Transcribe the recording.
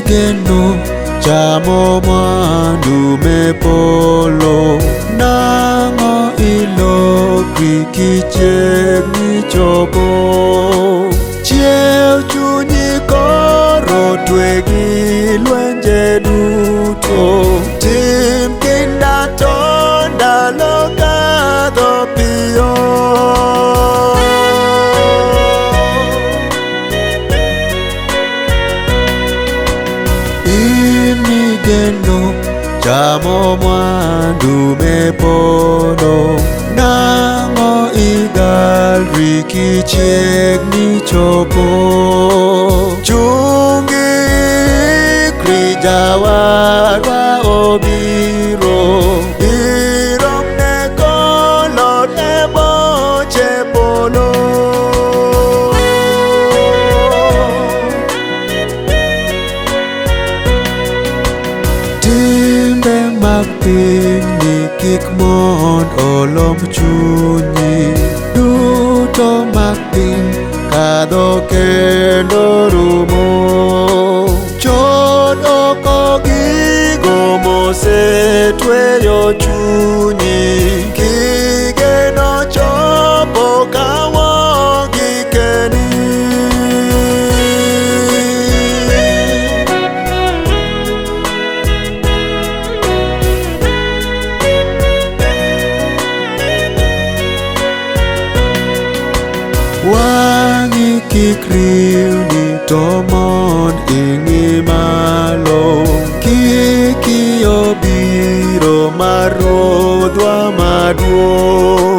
geno chamo mwandu me polo nang'o ilokri kichiegni chopo chiew chunyi koro twe gi lwenje duto tim kinda to ndalo kadho piyo geno chamo mwandu me polo nang'o igalri kichiegni chopo chungi ikri jawarwa obiro iromne kolot e boche polo timbe mag pinyni kik mond olomb chunyi duto mag piny kadho kendo rumo chon oko gigo mosetweyo chunyi kigeno chopo kawogi keni wangi kik riwni to mon ing'i malo kik iyo biro mar Ruodhwa maduong'.